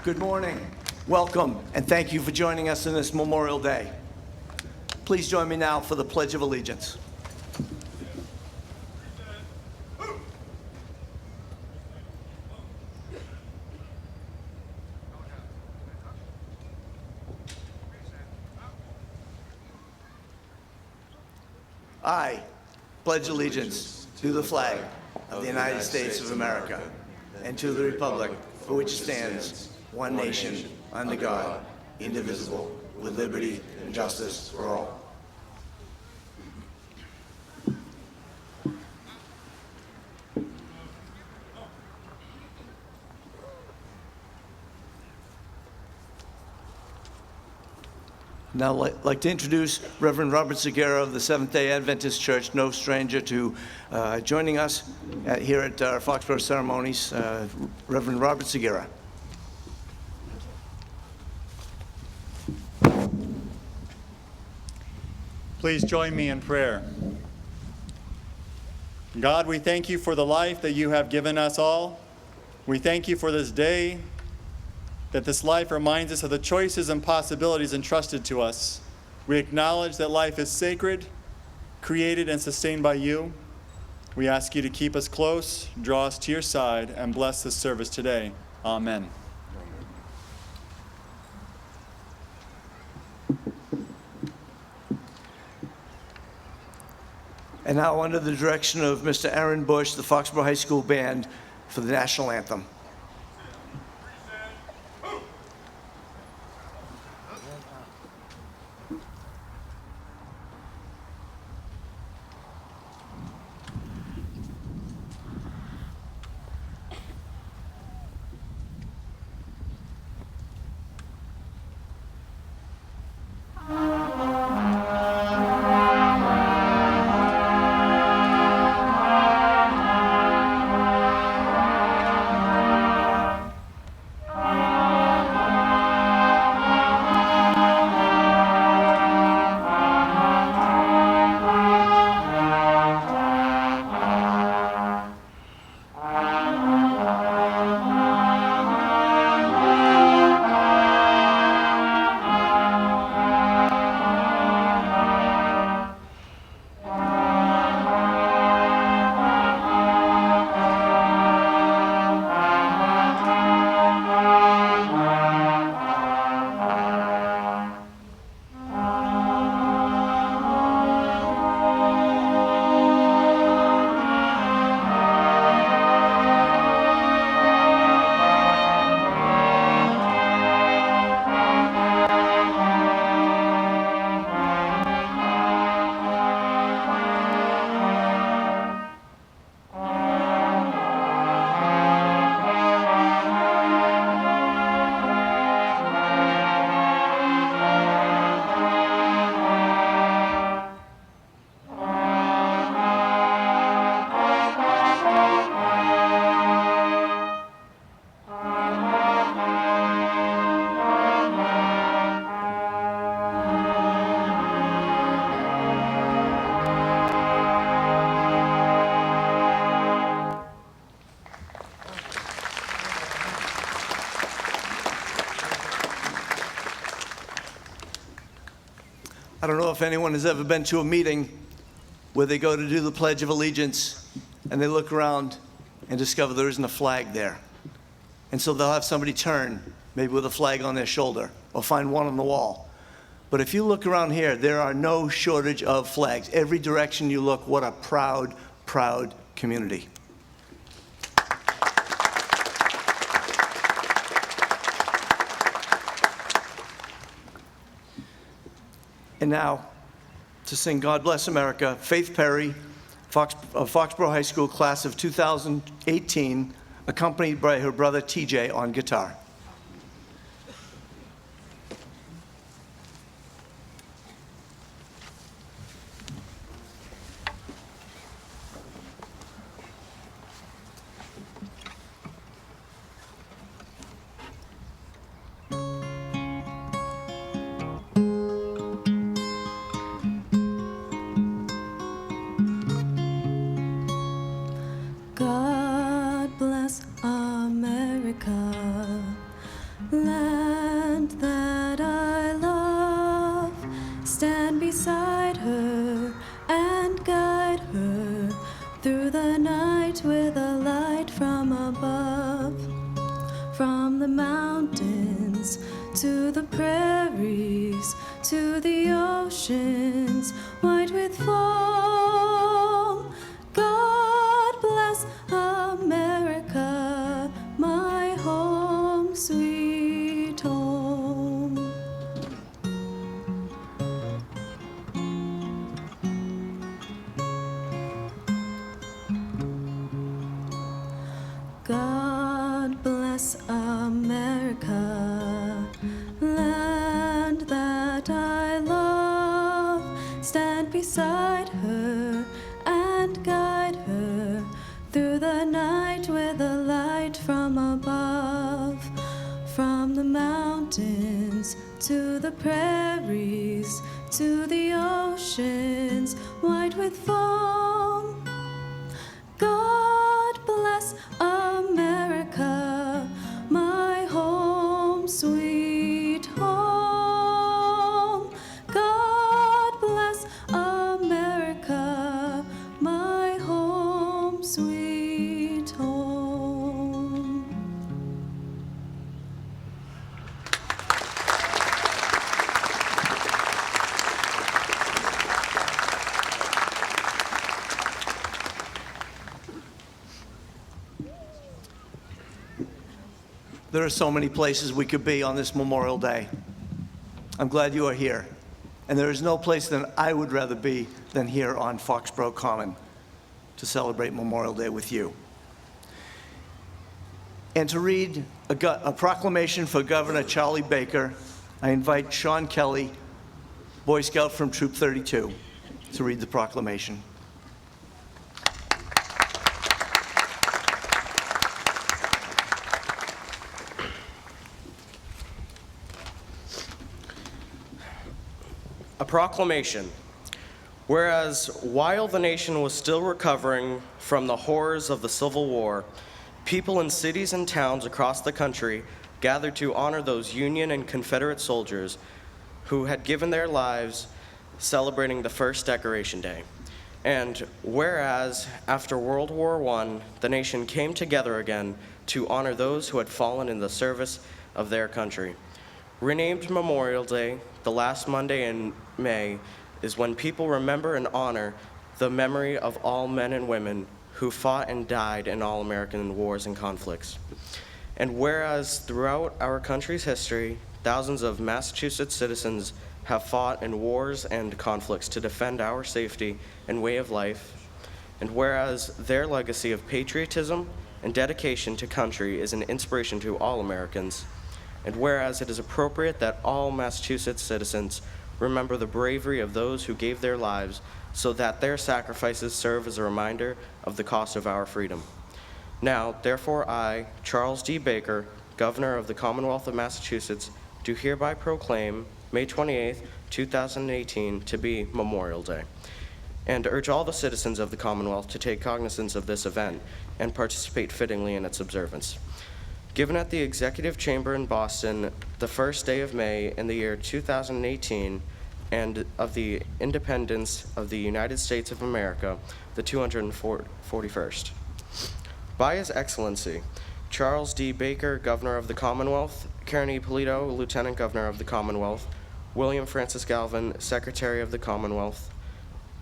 Good morning, welcome, and thank you for joining us on this Memorial Day. Please join me now for the Pledge of Allegiance. I pledge allegiance to the flag of the United States of America and to the republic for which it stands, one nation, under God, indivisible, with liberty and justice for all. Now I'd like to introduce Reverend Robert Segura of the Seventh-day Adventist Church, no stranger to joining us here at our Foxboro ceremonies. Reverend Robert Segura. Please join me in prayer. God, we thank you for the life that you have given us all. We thank you for this day, that this life reminds us of the choices and possibilities entrusted to us. We acknowledge that life is sacred, created and sustained by you. We ask you to keep us close, draw us to your side, and bless this service today. Amen. And now under the direction of Mr. Aaron Bush, the Foxboro High School Band for the National Anthem. I don't know if anyone has ever been to a meeting where they go to do the Pledge of Allegiance and they look around and discover there isn't a flag there. And so they'll have somebody turn, maybe with a flag on their shoulder, or find one on the wall. But if you look around here, there are no shortage of flags. Every direction you look, what a proud, proud community. And now, to sing God Bless America, Faith Perry of Foxboro High School, class of 2018, accompanied by her brother TJ on guitar. God bless America. Land that I love, stand beside her and guide her through the night with a light from above. From the mountains to the prairies, to the oceans white with foam. God bless America, my home, sweet home. God bless America, land that I love. Stand beside her and guide her through the night with a light from above. From the mountains to the prairies, to the oceans white with foam. God bless America, my home, sweet home. God bless America, my home, sweet home. There are so many places we could be on this Memorial Day. I'm glad you are here. And there is no place that I would rather be than here on Foxboro Common to celebrate Memorial Day with you. And to read a proclamation for Governor Charlie Baker, I invite Sean Kelly, Boy Scout from Troop 32, to read the proclamation. A proclamation. Whereas while the nation was still recovering from the horrors of the Civil War, people in cities and towns across the country gathered to honor those Union and Confederate soldiers who had given their lives celebrating the first Decoration Day. And whereas after World War I, the nation came together again to honor those who had fallen in the service of their country. Renamed Memorial Day, the last Monday in May, is when people remember and honor the memory of all men and women who fought and died in all American wars and conflicts. And whereas throughout our country's history, thousands of Massachusetts citizens have fought in wars and conflicts to defend our safety and way of life, and whereas their legacy of patriotism and dedication to country is an inspiration to all Americans, and whereas it is appropriate that all Massachusetts citizens remember the bravery of those who gave their lives so that their sacrifices serve as a reminder of the cost of our freedom. Now, therefore, I, Charles D. Baker, Governor of the Commonwealth of Massachusetts, do hereby proclaim May 28, 2018 to be Memorial Day, and urge all the citizens of the Commonwealth to take cognizance of this event and participate fittingly in its observance. Given at the Executive Chamber in Boston the first day of May in the year 2018, and of the independence of the United States of America, the 241st. By His Excellency, Charles D. Baker, Governor of the Commonwealth, Karen E. Polito, Lieutenant Governor of the Commonwealth, William Francis Galvin, Secretary of the Commonwealth.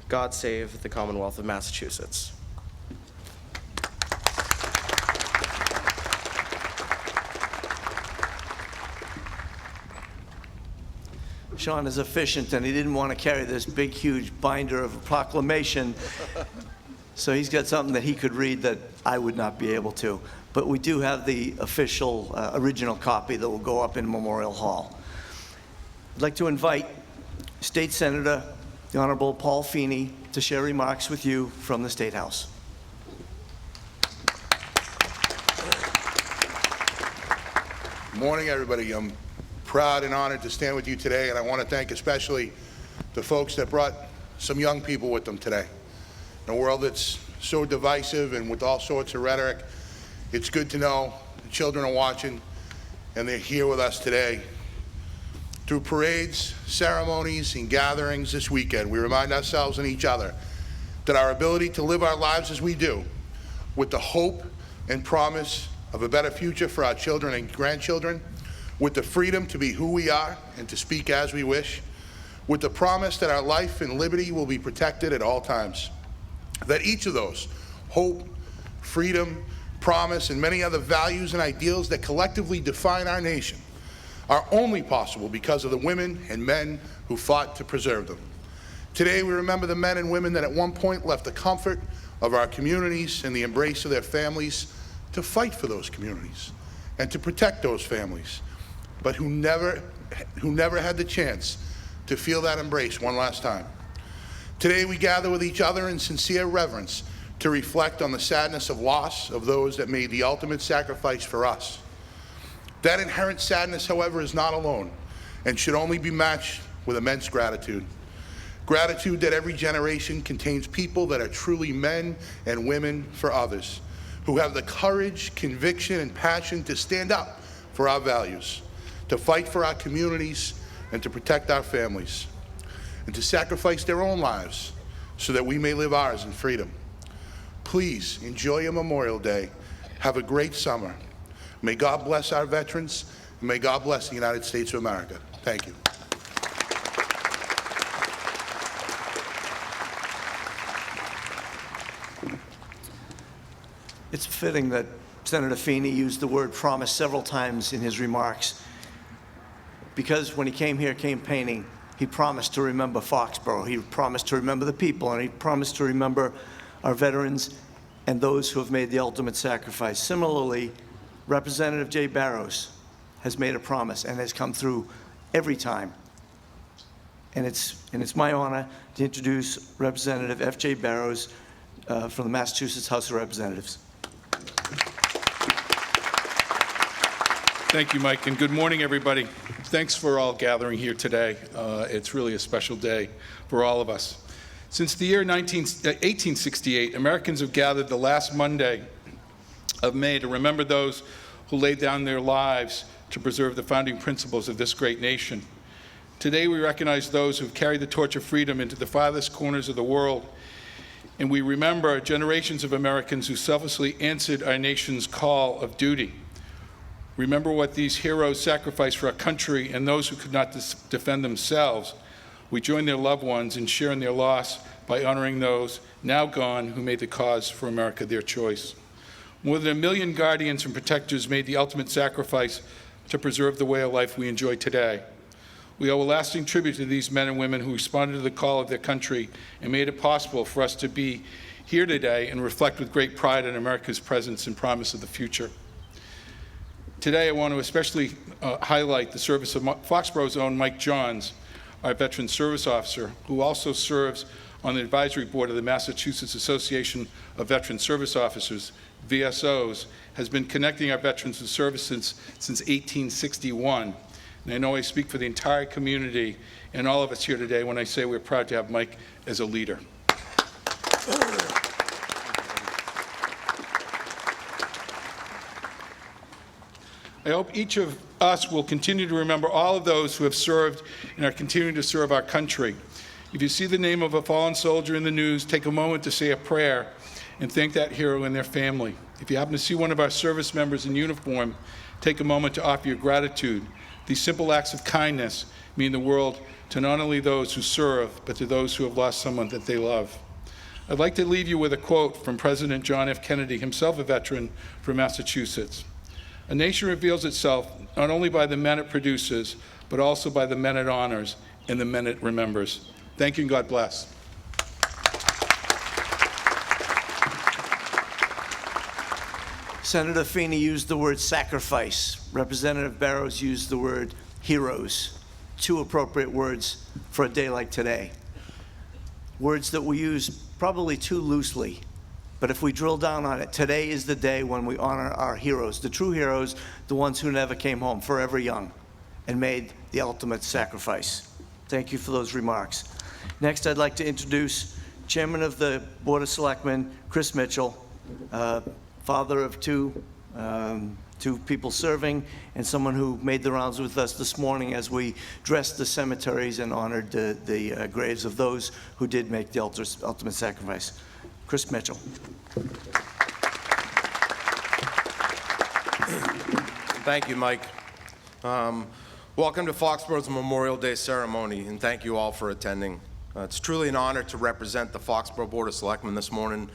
God save the Commonwealth of Massachusetts. Sean is efficient, and he didn't want to carry this big, huge binder of a proclamation, so he's got something that he could read that I would not be able to. But we do have the official original copy that will go up in Memorial Hall. I'd like to invite State Senator, the Honorable Paul Feeney, to share remarks with you from the State House. Good morning, everybody. I'm proud and honored to stand with you today, and I want to thank especially the folks that brought some young people with them today. In a world that's so divisive and with all sorts of rhetoric, it's good to know the children are watching, and they're here with us today. Through parades, ceremonies, and gatherings this weekend, we remind ourselves and each other that our ability to live our lives as we do, with the hope and promise of a better future for our children and grandchildren, with the freedom to be who we are and to speak as we wish, with the promise that our life and liberty will be protected at all times. That each of those, hope, freedom, promise, and many other values and ideals that collectively define our nation, are only possible because of the women and men who fought to preserve them. Today we remember the men and women that at one point left the comfort of our communities and the embrace of their families to fight for those communities and to protect those families, but who never had the chance to feel that embrace one last time. Today we gather with each other in sincere reverence to reflect on the sadness of loss of those that made the ultimate sacrifice for us. That inherent sadness, however, is not alone and should only be matched with immense gratitude. Gratitude that every generation contains people that are truly men and women for others, who have the courage, conviction, and passion to stand up for our values, to fight for our communities, and to protect our families, and to sacrifice their own lives so that we may live ours in freedom. Please enjoy your Memorial Day. Have a great summer. May God bless our veterans, and may God bless the United States of America. Thank you. It's fitting that Senator Feeney used the word promise several times in his remarks, because when he came here campaigning, he promised to remember Foxboro, he promised to remember the people, and he promised to remember our veterans and those who have made the ultimate sacrifice. Similarly, Representative Jay Barrows has made a promise and has come through every time. And it's my honor to introduce Representative F.J. Barrows from the Massachusetts House of Representatives. Thank you, Mike, and good morning, everybody. Thanks for all gathering here today. It's really a special day for all of us. Since the year 1868, Americans have gathered the last Monday of May to remember those who laid down their lives to preserve the founding principles of this great nation. Today, we recognize those who have carried the torch of freedom into the farthest corners of the world, and we remember generations of Americans who selflessly answered our nation's call of duty. Remember what these heroes sacrificed for our country and those who could not defend themselves. We join their loved ones in sharing their loss by honoring those now gone who made the cause for America their choice. More than 1 million guardians and protectors made the ultimate sacrifice to preserve the way of life we enjoy today. We owe a lasting tribute to these men and women who responded to the call of their country and made it possible for us to be here today and reflect with great pride on America's presence and promise of the future. Today, I want to especially highlight the service of Foxboro's own Mike Johns, our Veteran Service Officer, who also serves on the advisory board of the Massachusetts Association of Veteran Service Officers, VSOs, has been connecting our veterans with service since 1861. And I know I speak for the entire community and all of us here today when I say we're proud to have Mike as a leader. I hope each of us will continue to remember all of those who have served and are continuing to serve our country. If you see the name of a fallen soldier in the news, take a moment to say a prayer and thank that hero and their family. If you happen to see one of our service members in uniform, take a moment to offer your gratitude. These simple acts of kindness mean the world to not only those who serve, but to those who have lost someone that they love. I'd like to leave you with a quote from President John F. Kennedy, himself a veteran from Massachusetts. A nation reveals itself not only by the men it produces, but also by the men it honors and the men it remembers. Thank you and God bless. Senator Feeney used the word sacrifice. Representative Barrows used the word heroes. Two appropriate words for a day like today. Words that we use probably too loosely. But if we drill down on it, today is the day when we honor our heroes, the true heroes, the ones who never came home, forever young, and made the ultimate sacrifice. Thank you for those remarks. Next, I'd like to introduce Chairman of the Board of Selectmen, Chris Mitchell, father of two, to people serving, and someone who made the rounds with us this morning as we dressed the cemeteries and honored the graves of those who did make the ultimate sacrifice. Chris Mitchell. Thank you, Mike. Welcome to Foxboro's Memorial Day ceremony, and thank you all for attending. It's truly an honor to represent the Foxboro Board of Selectmen this morning.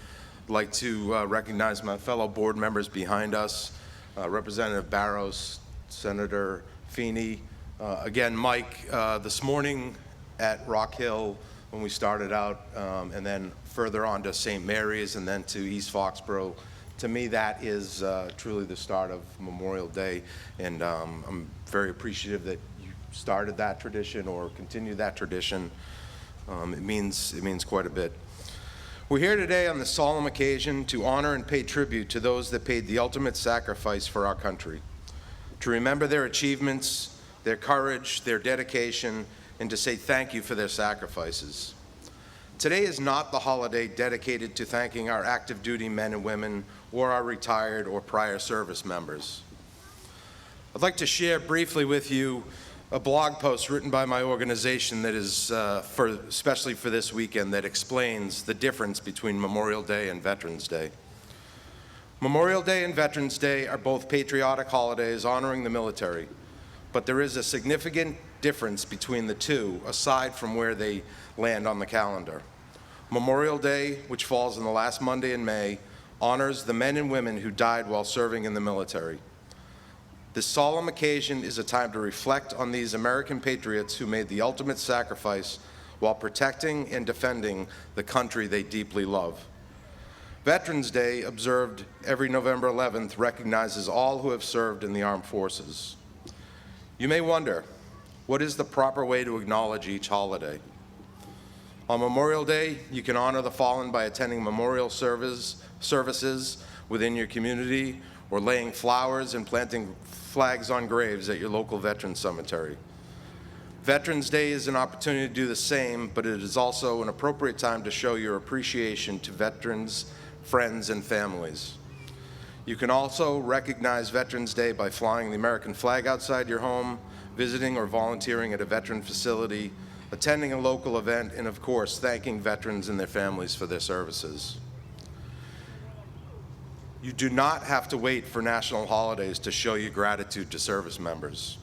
I'd like to recognize my fellow board members behind us, Representative Barros, Senator Feeney. Again, Mike, this morning at Rock Hill when we started out, and then further on to St. Mary's and then to East Foxboro. To me, that is truly the start of Memorial Day, and I'm very appreciative that you started that tradition or continue that tradition. It means quite a bit. We're here today on the solemn occasion to honor and pay tribute to those that paid the ultimate sacrifice for our country, to remember their achievements, their courage, their dedication, and to say thank you for their sacrifices. Today is not the holiday dedicated to thanking our active duty men and women or our retired or prior service members. I'd like to share briefly with you a blog post written by my organization that is especially for this weekend, that explains the difference between Memorial Day and Veterans Day. Memorial Day and Veterans Day are both patriotic holidays honoring the military, but there is a significant difference between the two aside from where they land on the calendar. Memorial Day, which falls on the last Monday in May, honors the men and women who died while serving in the military. This solemn occasion is a time to reflect on these American patriots who made the ultimate sacrifice while protecting and defending the country they deeply love. Veterans Day, observed every November 11th, recognizes all who have served in the armed forces. You may wonder, what is the proper way to acknowledge each holiday? On Memorial Day, you can honor the fallen by attending memorial services within your community or laying flowers and planting flags on graves at your local veterans cemetery. Veterans Day is an opportunity to do the same, but it is also an appropriate time to show your appreciation to veterans, friends, and families. You can also recognize Veterans Day by flying the American flag outside your home, visiting or volunteering at a veteran facility, attending a local event, and of course, thanking veterans and their families for their services. You do not have to wait for national holidays to show your gratitude to service members.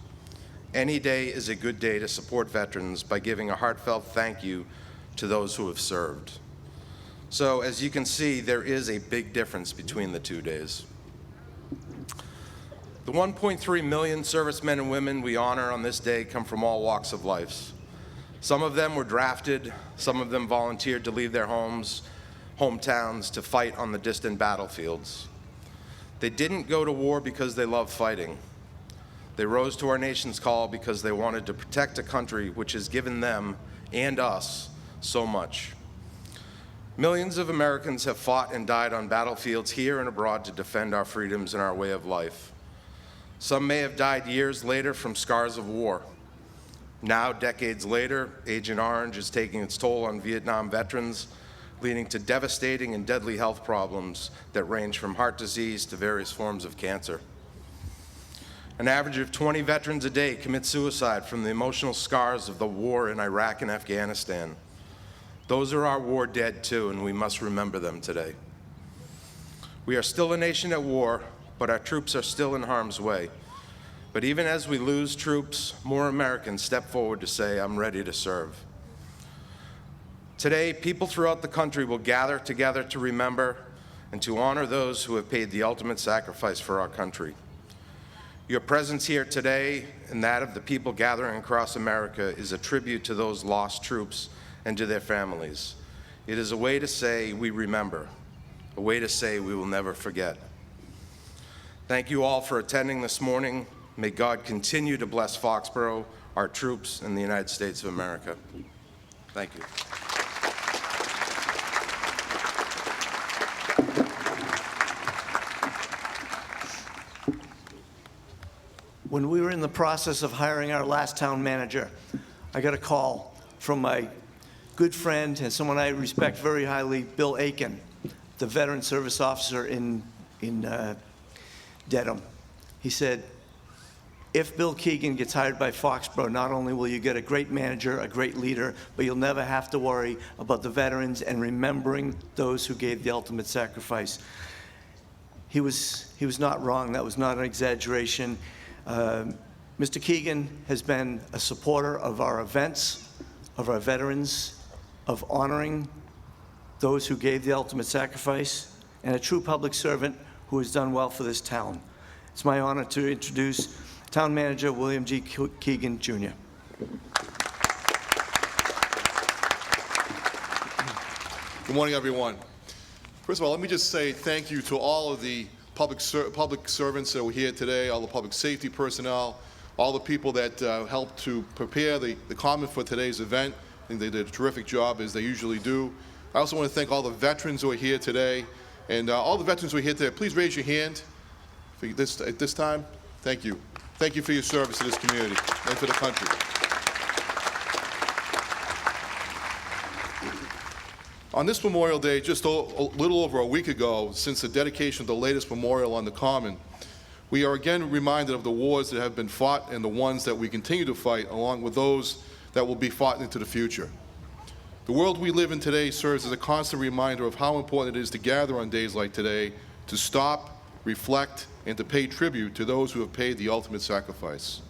Any day is a good day to support veterans by giving a heartfelt thank you to those who have served. So, as you can see, there is a big difference between the 2 days. The 1.3 million servicemen and women we honor on this day come from all walks of life. Some of them were drafted, some of them volunteered to leave their hometowns to fight on the distant battlefields. They didn't go to war because they loved fighting. They rose to our nation's call because they wanted to protect a country which has given them and us so much. Millions of Americans have fought and died on battlefields here and abroad to defend our freedoms and our way of life. Some may have died years later from scars of war. Now, decades later, Agent Orange is taking its toll on Vietnam veterans, leading to devastating and deadly health problems that range from heart disease to various forms of cancer. An average of 20 veterans a day commit suicide from the emotional scars of the war in Iraq and Afghanistan. Those are our war dead too, and we must remember them today. We are still a nation at war, but our troops are still in harm's way. But even as we lose troops, more Americans step forward to say, I'm ready to serve. Today, people throughout the country will gather together to remember and to honor those who have paid the ultimate sacrifice for our country. Your presence here today and that of the people gathering across America is a tribute to those lost troops and to their families. It is a way to say we remember, a way to say we will never forget. Thank you all for attending this morning. May God continue to bless Foxboro, our troops, and the United States of America. Thank you. When we were in the process of hiring our last town manager, I got a call from my good friend and someone I respect very highly, Bill Aiken, the veteran service officer in Dedham. He said, if Bill Keegan gets hired by Foxboro, not only will you get a great manager, a great leader, but you'll never have to worry about the veterans and remembering those who gave the ultimate sacrifice. He was not wrong. That was not an exaggeration. Mr. Keegan has been a supporter of our events, of our veterans, of honoring those who gave the ultimate sacrifice, and a true public servant who has done well for this town. It's my honor to introduce Town Manager William G. Keegan, Jr. Good morning, everyone. First of all, let me just say thank you to all of the public servants that were here today, all the public safety personnel, all the people that helped to prepare the common for today's event. I think they did a terrific job, as they usually do. I also want to thank all the veterans who are here today. And all the veterans who are here today, please raise your hand at this time. Thank you. Thank you for your service to this community and for the country. On this Memorial Day, just a little over a week ago, since the dedication of the latest memorial on the Common, we are again reminded of the wars that have been fought and the ones that we continue to fight, along with those that will be fought into the future. The world we live in today serves as a constant reminder of how important it is to gather on days like today, to stop, reflect, and to pay tribute to those who have paid the ultimate sacrifice.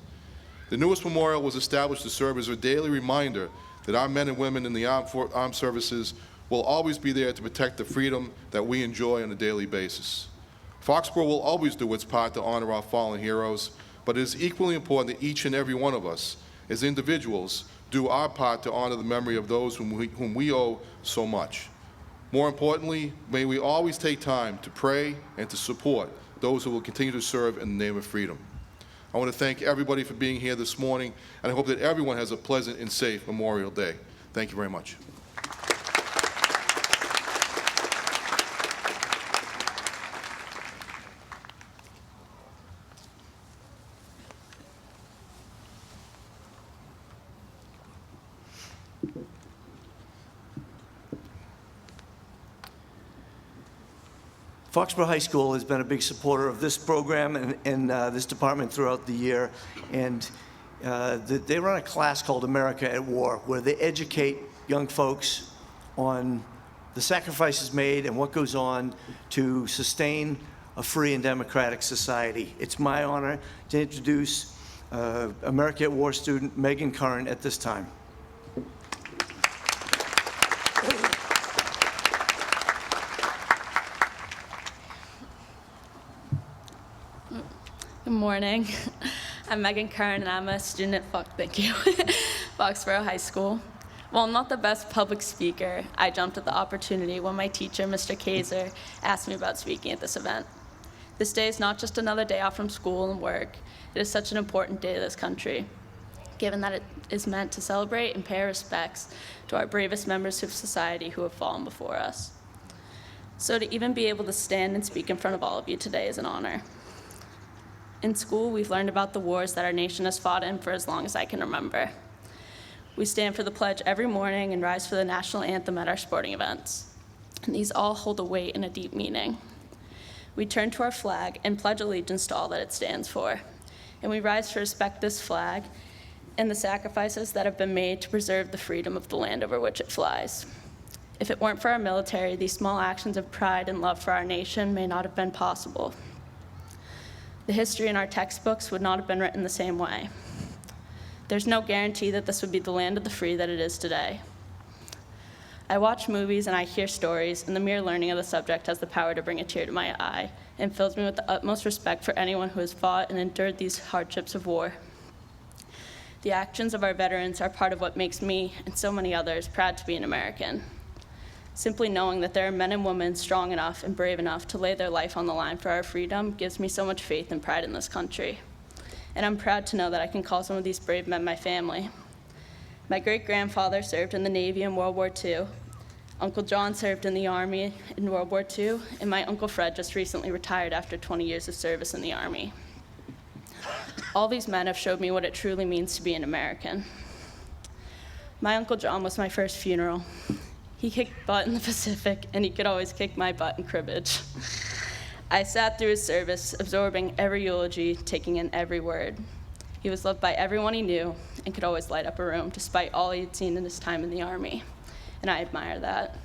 The newest memorial was established to serve as a daily reminder that our men and women in the armed services will always be there to protect the freedom that we enjoy on a daily basis. Foxboro will always do its part to honor our fallen heroes, but it is equally important that each and every one of us, as individuals, do our part to honor the memory of those whom we owe so much. More importantly, may we always take time to pray and to support those who will continue to serve in the name of freedom. I want to thank everybody for being here this morning, and I hope that everyone has a pleasant and safe Memorial Day. Thank you very much. Foxboro High School has been a big supporter of this program and this department throughout the year. And they run a class called America at War, where they educate young folks on the sacrifices made and what goes on to sustain a free and democratic society. It's my honor to introduce America at War student Megan Curran at this time. Good morning. I'm Megan Curran, and I'm a student at Foxboro High School. While I'm not the best public speaker, I jumped at the opportunity when my teacher, Mr. Kaiser, asked me about speaking at this event. This day is not just another day off from school and work. It is such an important day to this country, given that it is meant to celebrate and pay respects to our bravest members of society who have fallen before us. So to even be able to stand and speak in front of all of you today is an honor. In school, we've learned about the wars that our nation has fought in for as long as I can remember. We stand for the pledge every morning and rise for the national anthem at our sporting events. And these all hold a weight and a deep meaning. We turn to our flag and pledge allegiance to all that it stands for. And we rise to respect this flag and the sacrifices that have been made to preserve the freedom of the land over which it flies. If it weren't for our military, these small actions of pride and love for our nation may not have been possible. The history in our textbooks would not have been written the same way. There's no guarantee that this would be the land of the free that it is today. I watch movies and I hear stories, and the mere learning of the subject has the power to bring a tear to my eye and fills me with the utmost respect for anyone who has fought and endured these hardships of war. The actions of our veterans are part of what makes me and so many others proud to be an American. Simply knowing that there are men and women strong enough and brave enough to lay their life on the line for our freedom gives me so much faith and pride in this country. And I'm proud to know that I can call some of these brave men my family. My great-grandfather served in the Navy in World War II. Uncle John served in the Army in World War II, and my Uncle Fred just recently retired after 20 years of service in the Army. All these men have showed me what it truly means to be an American. My Uncle John was my first funeral. He kicked butt in the Pacific, and he could always kick my butt in cribbage. I sat through his service, absorbing every eulogy, taking in every word. He was loved by everyone he knew and could always light up a room, despite all he had seen in his time in the Army, and I admire that.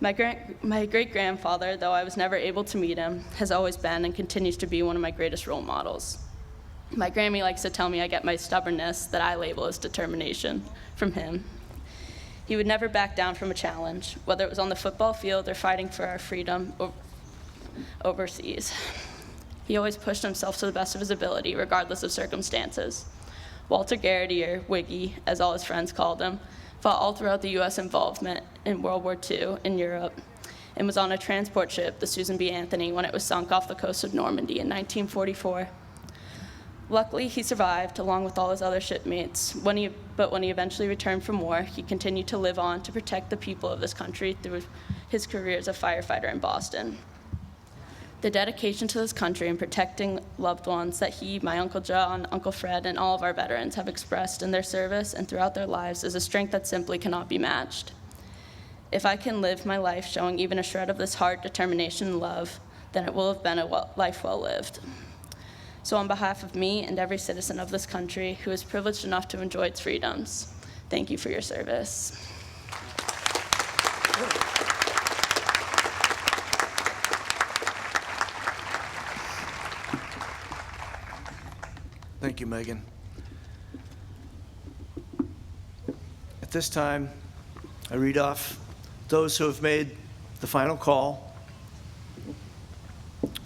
My great-grandfather, though I was never able to meet him, has always been and continues to be one of my greatest role models. My Grammy likes to tell me I get my stubbornness, that I label as determination, from him. He would never back down from a challenge, whether it was on the football field or fighting for our freedom overseas. He always pushed himself to the best of his ability, regardless of circumstances. Walter Garrity, or Wiggy, as all his friends called him, fought all throughout the U.S. involvement in World War II in Europe and was on a transport ship, the Susan B. Anthony, when it was sunk off the coast of Normandy in 1944. Luckily, he survived, along with all his other shipmates, but when he eventually returned from war, he continued to live on to protect the people of this country through his career as a firefighter in Boston. The dedication to this country and protecting loved ones that he, my Uncle John, Uncle Fred, and all of our veterans have expressed in their service and throughout their lives is a strength that simply cannot be matched. If I can live my life showing even a shred of this heart, determination, and love, then it will have been a life well lived. So on behalf of me and every citizen of this country who is privileged enough to enjoy its freedoms, thank you for your service. Thank you, Megan. At this time, I read off those who have made the final call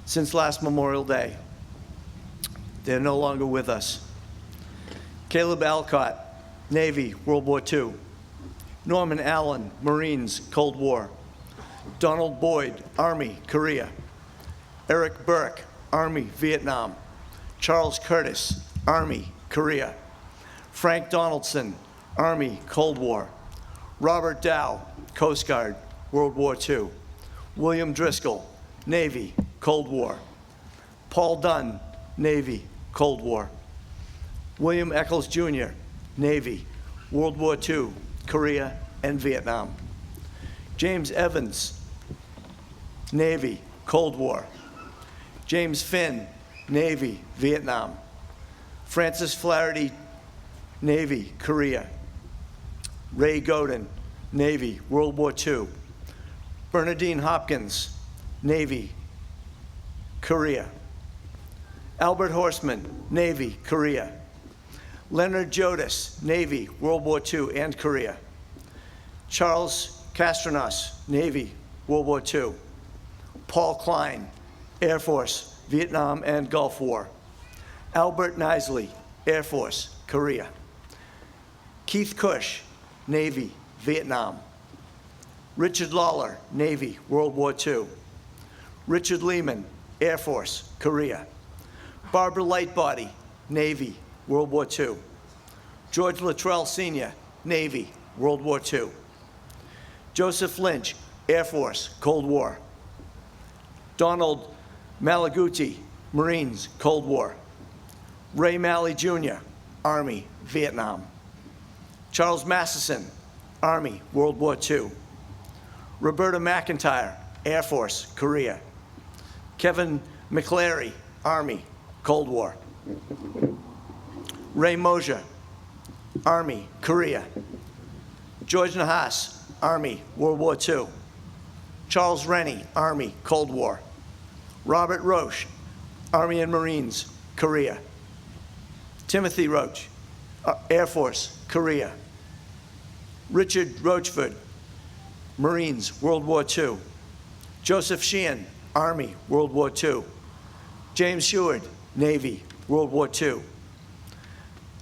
since last Memorial Day. They're no longer with us. Caleb Alcott, Navy, World War II. Norman Allen, Marines, Cold War. Donald Boyd, Army, Korea. Eric Burke, Army, Vietnam. Charles Curtis, Army, Korea. Frank Donaldson, Army, Cold War. Robert Dow, Coast Guard, World War II. William Driscoll, Navy, Cold War. Paul Dunn, Navy, Cold War. William Eccles Jr., Navy, World War II, Korea, and Vietnam. James Evans, Navy, Cold War. James Finn, Navy, Vietnam. Francis Flaherty, Navy, Korea. Ray Godin, Navy, World War II. Bernadine Hopkins, Navy, Korea. Albert Horstman, Navy, Korea. Leonard Jodis, Navy, World War II and Korea. Charles Castronos, Navy, World War II. Paul Klein, Air Force, Vietnam and Gulf War. Albert Nisley, Air Force, Korea. Keith Cush, Navy, Vietnam. Richard Lawler, Navy, World War II. Richard Lehman, Air Force, Korea. Barbara Lightbody, Navy, World War II. George Luttrell Sr., Navy, World War II. Joseph Lynch, Air Force, Cold War. Donald Malaguti, Marines, Cold War. Ray Malley Jr., Army, Vietnam. Charles Masterson, Army, World War II. Roberta McIntyre, Air Force, Korea. Kevin McClary, Army, Cold War. Ray Mosier, Army, Korea. George Nahas, Army, World War II. Charles Rennie, Army, Cold War. Robert Roche, Army and Marines, Korea. Timothy Roach, Air Force, Korea. Richard Rochford, Marines, World War II. Joseph Sheehan, Army, World War II. James Sheward, Navy, World War II.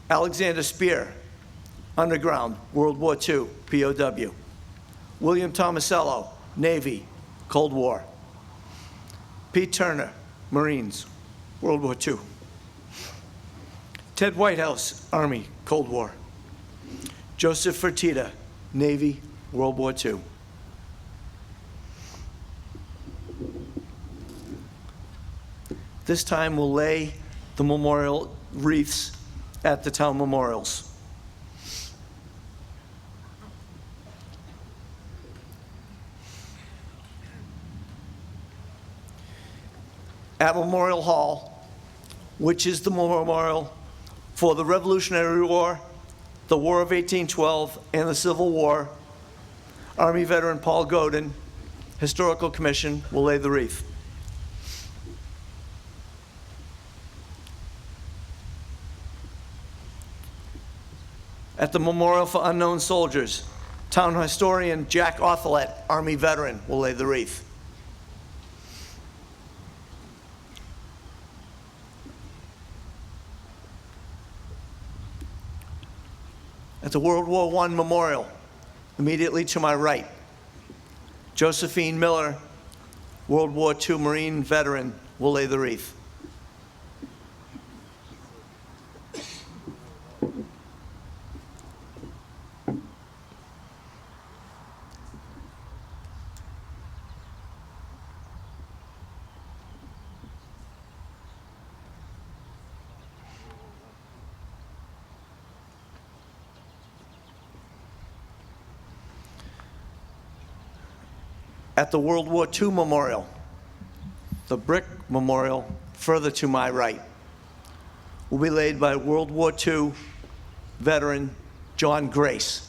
Alexander Spear, Underground, World War II, POW. William Tomasello, Navy, Cold War. Pete Turner, Marines, World War II. Ted Whitehouse, Army, Cold War. Joseph Fertitta, Navy, World War II. This time we'll lay the memorial wreaths at the town memorials. at Memorial Hall, which is the memorial for the Revolutionary War, the War of 1812, and the Civil War, Army veteran Paul Godin, Historical Commission, will lay the wreath. At the Memorial for Unknown Soldiers, Town Historian Jack Ortholet, Army veteran, will lay the wreath. At the World War I Memorial, immediately to my right, Josephine Miller, World War II Marine veteran, will lay the wreath. At the World War II Memorial, the brick memorial further to my right, will be laid by World War II veteran John Grace.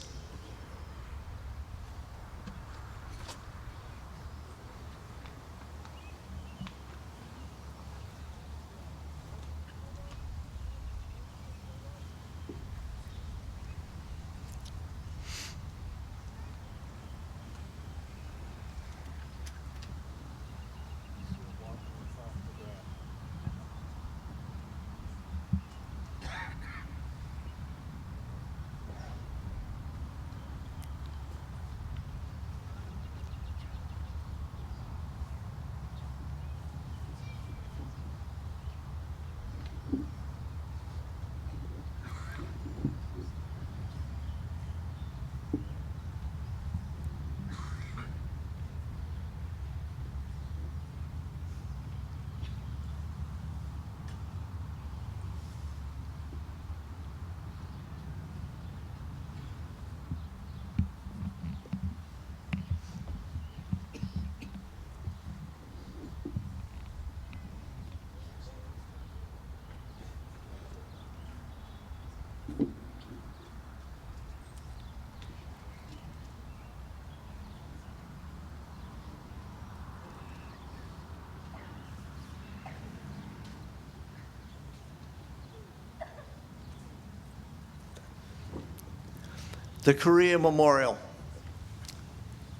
The Korea Memorial,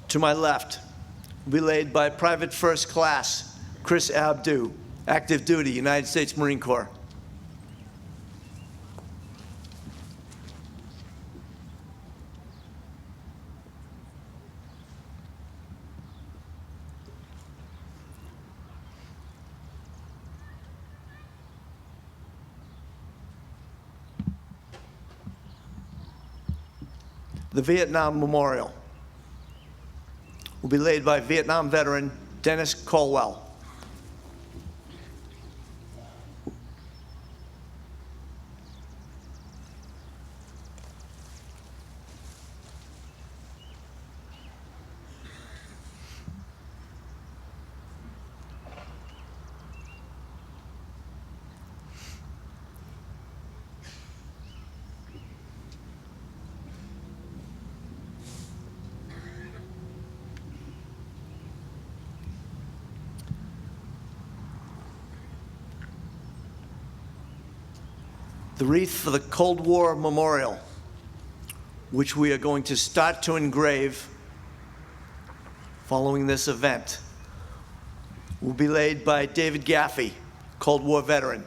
to my left, will be laid by Private First Class Chris Abdu, active duty, United States Marine Corps. The Vietnam Memorial will be laid by Vietnam veteran Dennis Colwell. The wreath for the Cold War Memorial, which we are going to start to engrave following this event, will be laid by David Gaffey, Cold War veteran.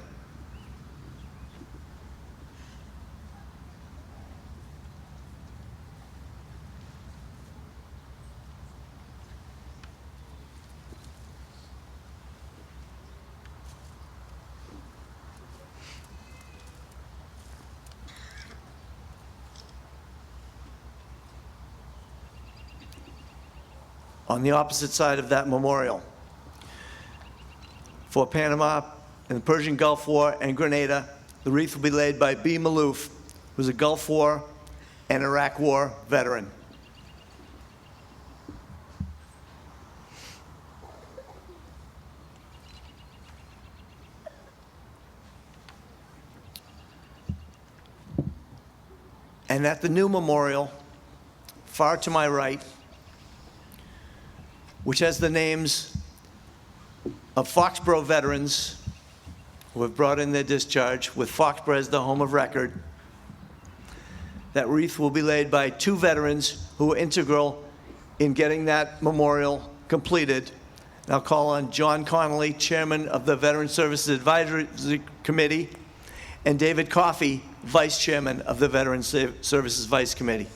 On the opposite side of that memorial, for Panama and the Persian Gulf War and Grenada, the wreath will be laid by B. Malouf, who was a Gulf War and Iraq War veteran. And at the new memorial, far to my right, which has the names of Foxboro veterans who have brought in their discharge, with Foxboro as the home of record. That wreath will be laid by 2 veterans who were integral in getting that memorial completed. And I'll call on John Connolly, Chairman of the Veteran Services Advisory Committee, and David Coffey, Vice Chairman of the Veteran Services Vice Committee.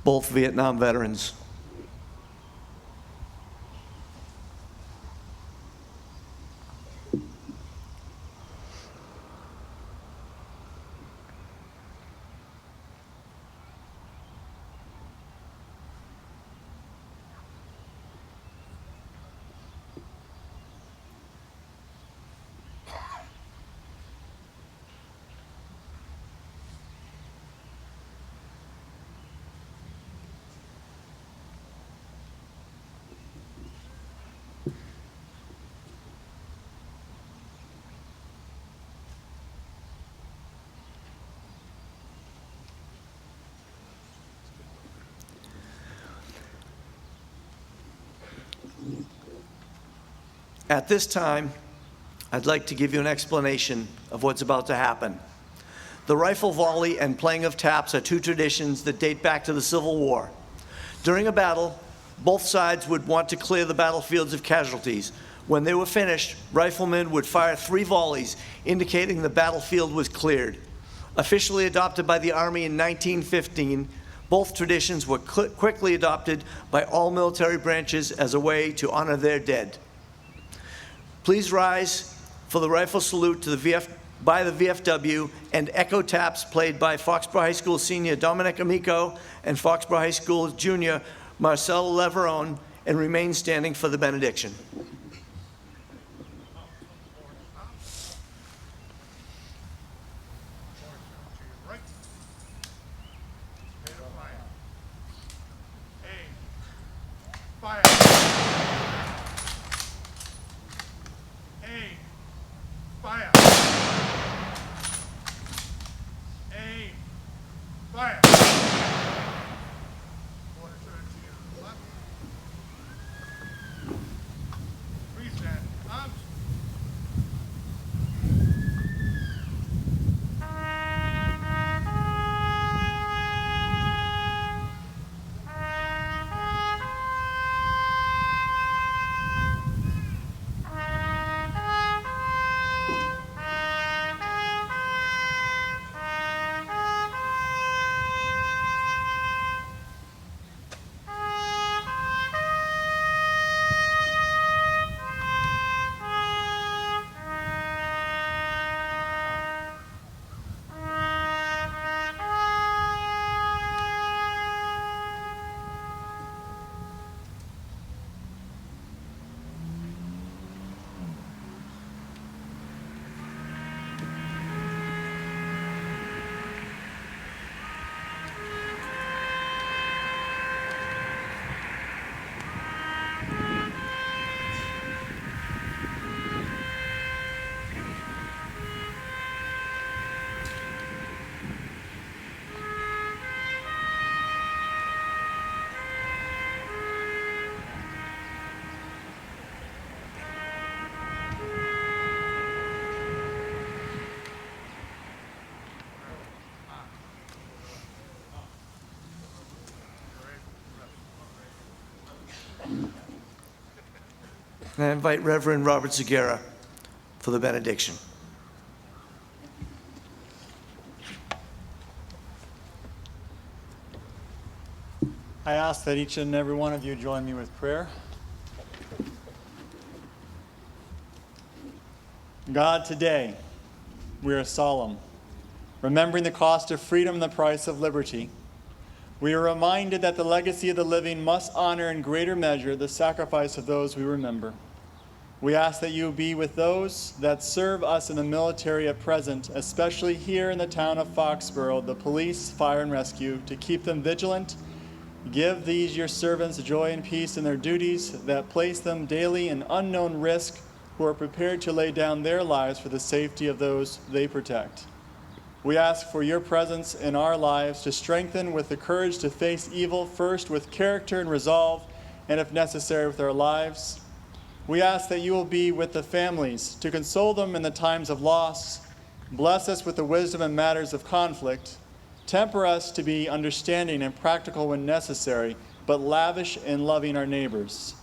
Both Vietnam veterans. At this time, I'd like to give you an explanation of what's about to happen. The rifle volley and playing of taps are 2 traditions that date back to the Civil War. During a battle, both sides would want to clear the battlefields of casualties. When they were finished, riflemen would fire 3 volleys, indicating the battlefield was cleared. Officially adopted by the Army in 1915, both traditions were quickly adopted by all military branches as a way to honor their dead. Please rise for the rifle salute to by the VFW and echo taps played by Foxboro High School senior Dominic Amico and Foxboro High School junior Marcel Leverone, and remain standing for the benediction. And I invite Reverend Robert Zagara for the benediction. I ask that each and every one of you join me with prayer. God, today we are solemn, remembering the cost of freedom and the price of liberty. We are reminded that the legacy of the living must honor in greater measure the sacrifice of those we remember. We ask that you be with those that serve us in the military at present, especially here in the town of Foxboro, the police, fire, and rescue, to keep them vigilant Give these your servants joy and peace in their duties that place them daily in unknown risk, who are prepared to lay down their lives for the safety of those they protect. We ask for your presence in our lives to strengthen with the courage to face evil, first with character and resolve, and if necessary with our lives. We ask that you will be with the families to console them in the times of loss. Bless us with the wisdom in matters of conflict. Temper us to be understanding and practical when necessary, but lavish in loving our neighbors.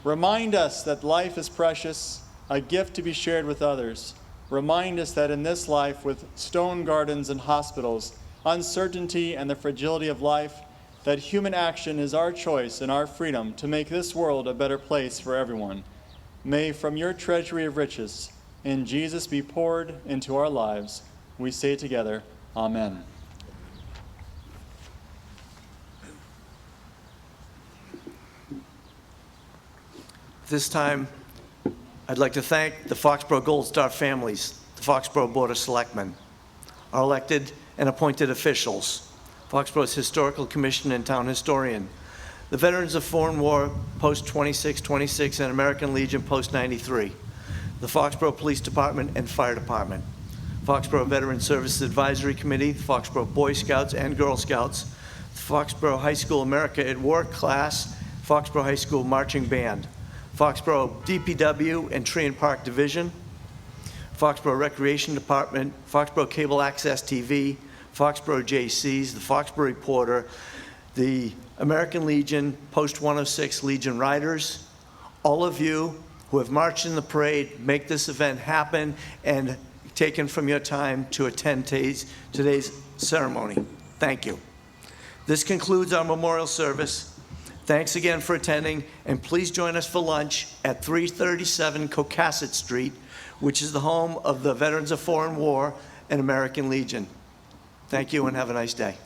Remind us that life is precious, a gift to be shared with others. Remind us that in this life, with stone gardens and hospitals, uncertainty and the fragility of life, that human action is our choice and our freedom to make this world a better place for everyone. May from your treasury of riches, in Jesus be poured into our lives. We say together, Amen. This time, I'd like to thank the Foxboro Gold Star families, the Foxboro Board of Selectmen, our elected and appointed officials, Foxboro's Historical Commission and Town Historian, the Veterans of Foreign War post-2626 and American Legion post-93, the Foxboro Police Department and Fire Department, Foxboro Veteran Services Advisory Committee, the Foxboro Boy Scouts and Girl Scouts, the Foxboro High School America at Work class, Foxboro High School Marching Band, Foxboro DPW and Tree and Park Division, Foxboro Recreation Department, Foxboro Cable Access TV, Foxboro JCs, the Foxboro Reporter, the American Legion, Post-106 Legion Riders, all of you who have marched in the parade, make this event happen, and taken from your time to attend today's ceremony. Thank you. This concludes our memorial service. Thanks again for attending, and please join us for lunch at 337 Cocasset Street, which is the home of the Veterans of Foreign War and American Legion. Thank you and have a nice day.